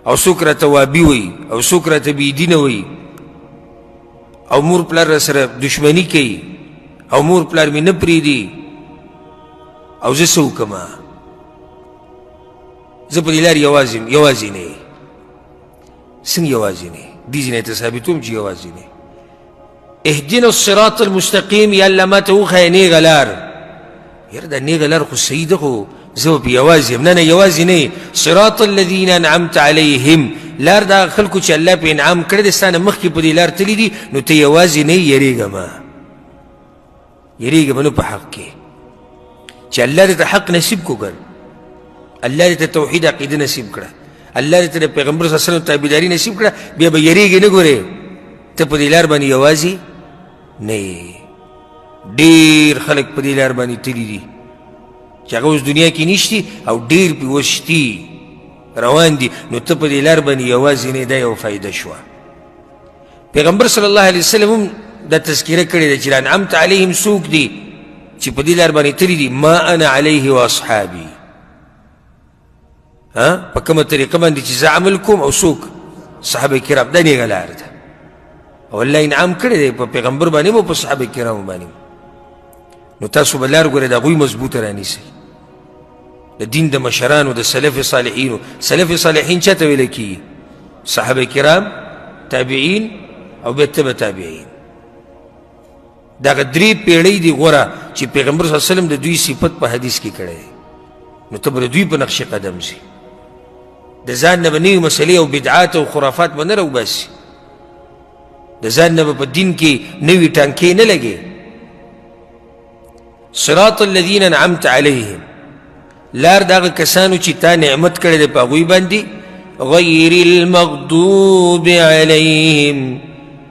او سکرہ توابی وی او سکرہ تبیدین وی او مور پلار سر دشمنی کئی او مور پلار می نپری دی او زسو کما زپر الار یوازی نی سنگ یوازی نی دیزی نیتا ثابتوم جی یوازی نی اهدنا الصراط المستقیم یا اللہ ما توخی نیغ لار یرد نیغ لار خو سید خو زو پی یوازی نانا یوازی نی صراط الذین انعمت علیہم لار دا خلقو چا اللہ پی انعام کردستانا مخی پا دی لار تلی دی نو تا یوازی نی یریگا ما نو پا حق کے چا اللہ دیتا حق نصیب کو کر اللہ دیتا توحید عقید نصیب کرا اللہ دیتا پیغمبر صلی اللہ علیہ وسلم تابداری نصیب کرا بیا با یریگی نگو رے تا پا دی لار بانی یوازی نی دیر خلق پا دی لار بانی تلی دی چاگه اس دنیا کی نشتی او دیر پی وشتی روان دی نو تپ دی لار بانی یوازی نی دا یو فائدہ شوا پیغمبر صلی اللہ علیہ وسلم دا تذکیرہ کردی دا چرا انعمت علیہم سوک دی چی پا دی لار بانی تلی دی ما انا علیہ و اصحابی پا کم طریقہ من دی چیزا عمل کم او سوک صحابہ کرام دا نیگا لار دا او اللہ انعام کردی پا پیغمبر بانی مو پا صحابہ کرام بانی نو تاسو بلار گوره دا غوی مضبوط رانی سی دا دین دا مشرانو دا سلف صالحینو سلف صالحین چا تویلکی صحابہ کرام تابعین او بیتبا تابعین دا غدری پیڑی دی غورا چی پیغمبر صلی اللہ علیہ وسلم دا دوی صفت پا حدیث کی کڑے نو تب دوی پا نقش قدم سی دا زان نبا نیو مسئلے او بدعات او خرافات با نرو باسی دا زان نبا پا دین کی نوی ٹانکے نلگے صراط الذین انعمت علیہم لار داغ کسانو چی تا نعمت کرده پا غوی باندی غیر المغضوب علیہم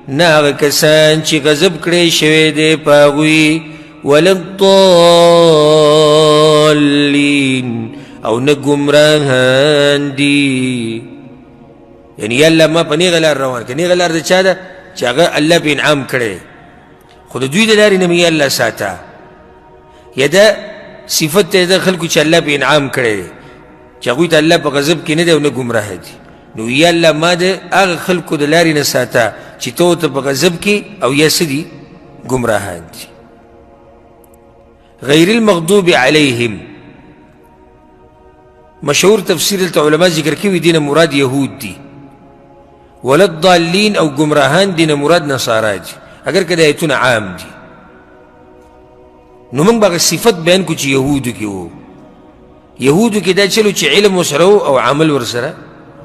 ناغ کسان چی غضب کرده شویده پا غوی وللضالین او نگمراهان دی یعنی یا اللہ ما پا نیغلار روان که نیغلار دا چا دا چی اگر اللہ پی انعام کرده خود دوی دا لاری نمی اللہ ساتا یا دا صفت دا خلقو چا اللہ پی انعام کرده چا گوی تا اللہ پا غضب کی نده و نگمراہ دی نو یا اللہ ما دا آغا خلقو دا لاری نساتا چی تو تا پا غضب کی او یا سدی گمراہان دی غیر المغضوب علیہم مشہور تفسیر علماء ذکر کیوی دین مراد یہود دی وللضالین او گمراہان دین مراد نصارا دی اگر کدا ایتون عام دی نو منگ باقی صفت بیان کچھ یہود کی ہو یهودو کې دا چلو چې علم ورسره او عمل ورسره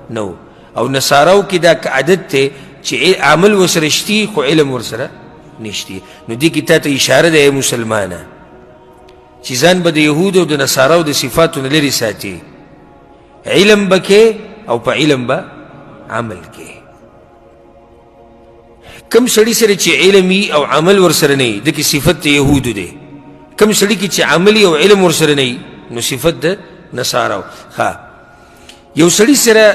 نو، او نصاراو کې دا عادت دی چې عمل ورسره شتي خو علم ورسره نشتی. نو دې کې تا ته اشاره ده ای مسلمانه چې ځان به د یهودو او د نصاراو د صفاتو نه لرې ساتي، علم به کې او په علم به عمل کې. کم سړي سره چې علمي او عمل ورسره نه وي دکې صفت د یهودو دی، کم سړي کې چې عملي او علم ورسره نه وي نو صفت د نصاراو. یو سړي سره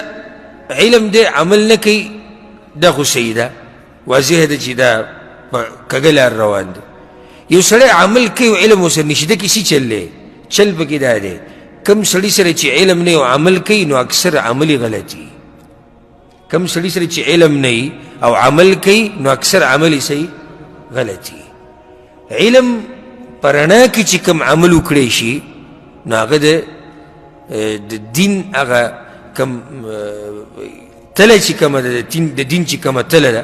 علم دی عمل نه کوي دا خو صحیح ده، واضح ده چې دا په کږه لار روان دی. یو سړی عمل کوي او علم ورسره نشي دکې څه چل دی؟ چل پکې دا دی کم سړي سره چې علم نه او عمل کوي نو اکثر عملي غلطي، کم سړي سره چې علم نه او عمل کوي نو اکثر عملي صحیح غلطي. علم په رڼا کې چې کوم عمل وکړی شي نو هغه د دین هغه کوم تله چې کومه ده د دین چې کومه تله ده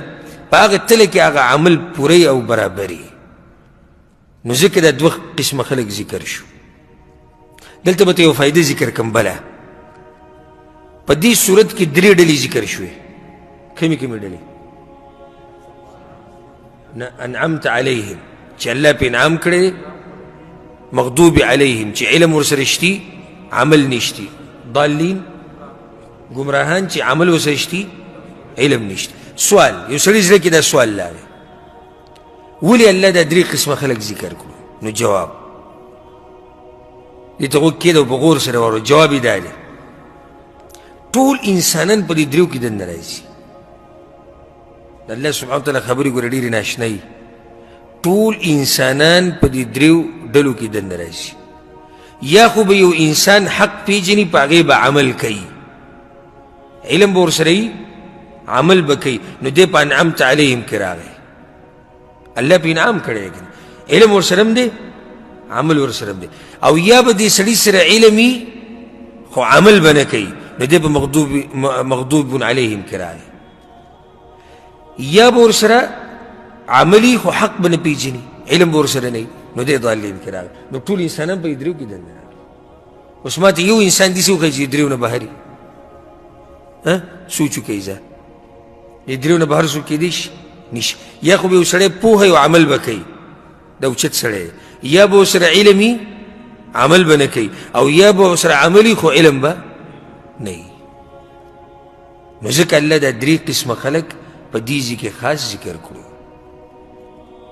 په هغه تله کې هغه عمل پوری او برابري. نو ځکه دا دوه قسمه خلک ذکر شو. دلته به ته یو فایده ذکر کړم بله. په دې صورت کې درې ډلې ذکر شوې. کومې کومې ډلې؟ انعمت علیهم چې الله پې انعام کړی، مغضوب علیهم چې علم ورسره شتي عمل نشتی، ضالین گمراهان چې عمل ورسره شتي علم نشتی. سوال یو سړي زړه کې دا سوال لاغی ولې الله دا درې قسمه خلک ذکر کړو؟ نو جواب دې ته غوږ کېده او په غور سره واورو. جواب یې دا دی ټول انسانان په دې دریو کې دننه راځي. د الله سبحانه وتعالی خبرې ګوره ډېرې ناشنایي. ټول انسانان په دې دریو ډلو کې دننه راځي. یا خو به یو انسان حق پیژني په هغې به عمل کوي، علم به ورسره وي عمل به کوي، نو دی په انعمت علیهم کې راغی. الله پې انعام کړی دی، علم ورسره هم دی عمل ورسره هم دی. او یا به دې سړي سره علم وي خو عمل به نه کوي نو دی به مغضوب علیهم کې راغی. یا به ورسره عملي خو حق به نه پیژني، علم به ورسره نه وي نو دی ضالین کې راغی. نو ټول انسانان په دې دریو کې دننه راغلي. اوس ما ته یو انسان داسې وښایي چې دریو نه بهر وي، سوچ وکړئ ځه دې دریو نه بهر څوک کېدی شي؟ نشي. یا خو به یو سړی پوهه او عمل به کوي دا اوچت سړی، یا به ورسره علم وي عمل به نه کوي، او یا به ورسره عملي خو علم به نه وي. نو ځکه الله دا درې قسمه خلک په دې ځای کې خاص ذکر کړو.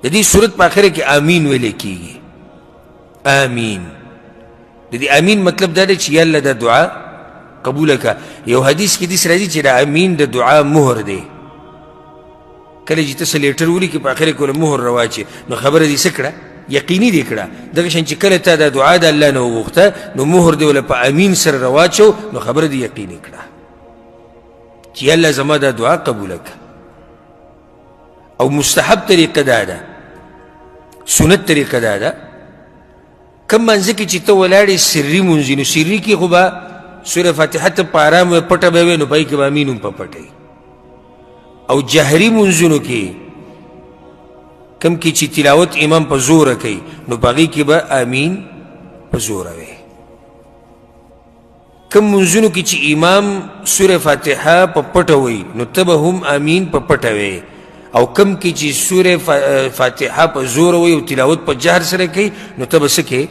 د دې صورت په آخره کې آمین ویلی کېږي. آمین د دې آمین مطلب دا دی چې یا الله دا دعا قبوله که. یو حدیث کې داسې راځي چې دا آمین د دعا مهر دی. کله چې ته څه لیټر ولیکې په آخره کې ورله مهر راواچې نو خبره دې څه کړه؟ یقیني دې کړه. دغه شان چې کله تا دا دعا د الله نه وغوښته نو مهر دې ورله په آمین سره راواچو نو خبره دې یقیني کړه چې یا الله زما دا دعا قبوله که. او مستحب طریقه دا ده، سنت طریقه دا ده کم منځه کې چې ته ولاړې سري مونځي نو سري کې خو به سوره فاتحه ته په ارام پټه به وي نو پای کې به امین هم په پټه وي. او جهري مونځونو کې کم کې چې تلاوت امام په زوره کوي نو په هغې کې به امین په زوره وي. کم مونځونو کې چې امام سوره فاتحه په پټه وي نو ته به هم امین په پټه وي. او کم کې چې سوره فاتحه په زوره وي او تلاوت په جهر سره کوي نو ته به څه کوې؟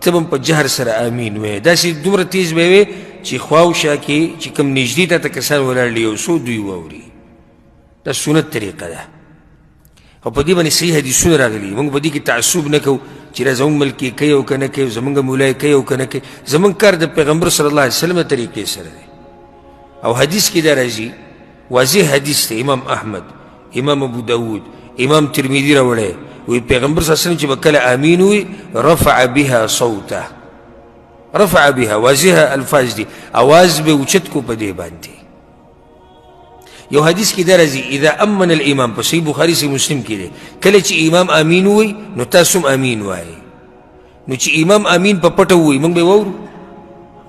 ته به په جهر سره امین وایې. داسې دومره تیز به وي چې خوا او شا کې چې کوم نږدې ته کسان ولاړ دي یو څو دوی واوري. دا سنت طریقه ده او په دې باندې صحیح حدیثونه راغلي. موږ په دې کې تعصب نه کوو چې دا زموږ ملک کې کوي او که نه کوي، زموږ مولای کوي او که نه کوي. زموږ کار د پیغمبر صلی الله علیه وسلم طریقې سره دی. او حدیث کې دا راځي واضح حدیث دی، امام احمد، امام ابو داود، امام ترمذی راوړی وی پیغمبر صلی الله علیه وسلم چې به کله امین وي رفع بها صوته، رفع بها واضح الفاظ دي، اواز به اوچت کو په دې باندې. یو حدیث کې دا راځي اذا امن الامام، په صحیح بخاري صحیح مسلم کې دی، کله چې امام امین وي نو تاسو هم امین وایئ. نو چې امام امین په پټه ووایي موږ به واورو؟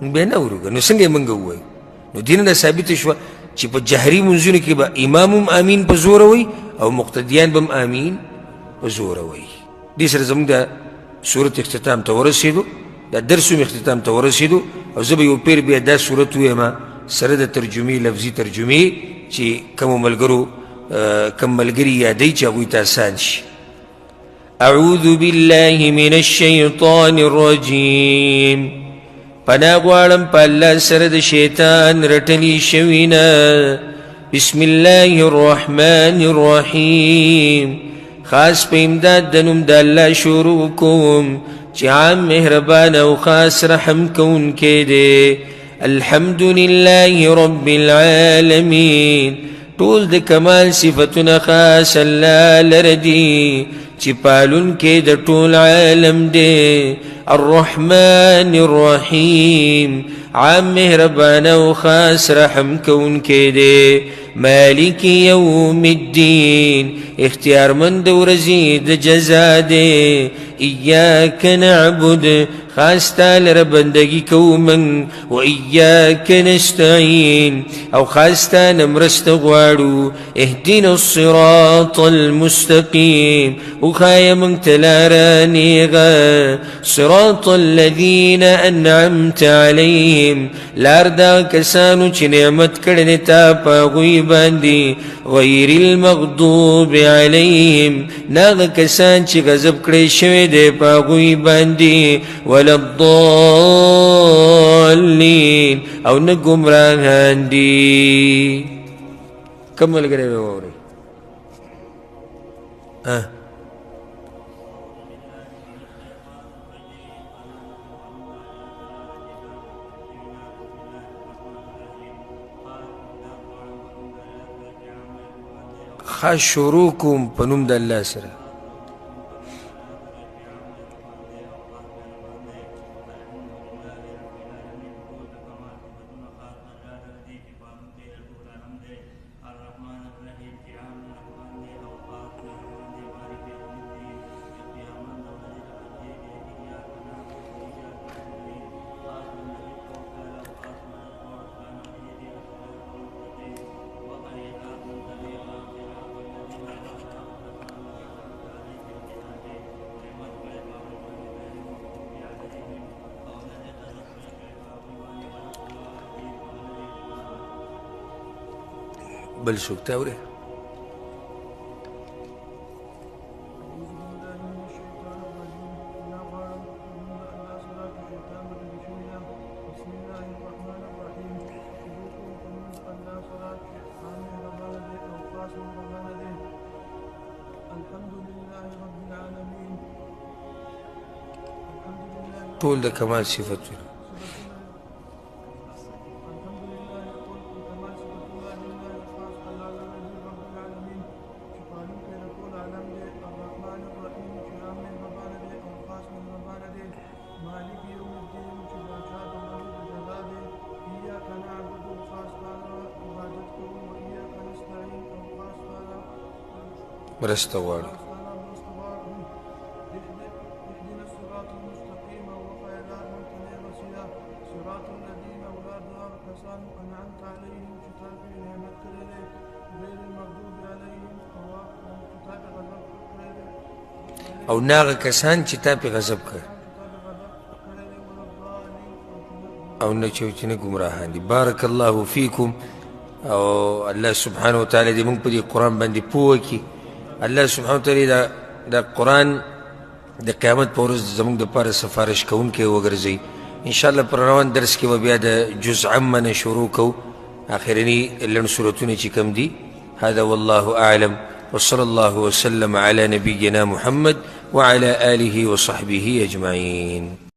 موږ به نه اورو. نو څنګه یې موږ ووایو؟ نو دې نه ثابته شوه چې په جهري منځونو کې به امام هم امین په زوره وایي او مقتدیان به هم امین په زوره وایي. دې سره زموږ د صورت اختتام ته ورسېدو. دا درس هم اختتام ته ورسېدو او زه به یو پیر بیا دا صورت ویمه سره د ترجمې لفظي ترجمې چې کومو ملګرو کم ملګري یادوي چې هغوی ته آسان شي. اعوذ بالله من الشیطان الرجیم پناه غواړم په الله سره د شیطان رټلی شوي نه. بسم الله الرحمن الرحیم خاص په امداد د نوم د الله شروع کوم چې عام مهربان او خاص رحم کوونکی دی. الحمد لله رب العالمین ټول د کمال صفتونه خاص الله لره دي چې پالونکی د ټول عالم دی. الرحمن الرحیم عام مهربان او خاص رحم کوونکی دی. مالک یوم الدین اختیارمند ورځې د جزا دی. ایاک نعبد خاص تا لره بندگی کوو من و ایاک نستعین او خاص تا نه مرسته غواړو. اهدنا الصراط المستقیم وښایه موږ ته لاره نیغه. صراط الذین انعمت علیهم لار دغه کسانو چې نعمت کړی دی تا په هغوی باندې. غیر المغضوب علیهم ناغه کسان چې غضب کړی شوی دی په هغوی باندې. ولا الضالین او نه ګمراهان دي. کوم ملګری به واورئ؟ خاص شروع کوم په نوم د الله سره. بل څوک ته اورې؟ ټول د کمال صفتونه. مرسته غواړو. او ناغه کسان چې تا پې غضب کړ او نه چې نه ګمراهان دي. بارک الله فیکم او الله سبحانه وتعالی دې موږ په دې قرآن باندې پوه کړي. الله سبحانه وتعالی دا قرآن د قیامت په ورځ زموږ دپاره سفارش کوونکی وګرځوي. انشاءالله پر روان درس کې به بیا د جز عمه نه شروع کوو آخرني لنډ صورتونه چې کوم دي. هذا والله أعلم وصلى الله وسلم على نبينا محمد وعلى آله وصحبه أجمعين.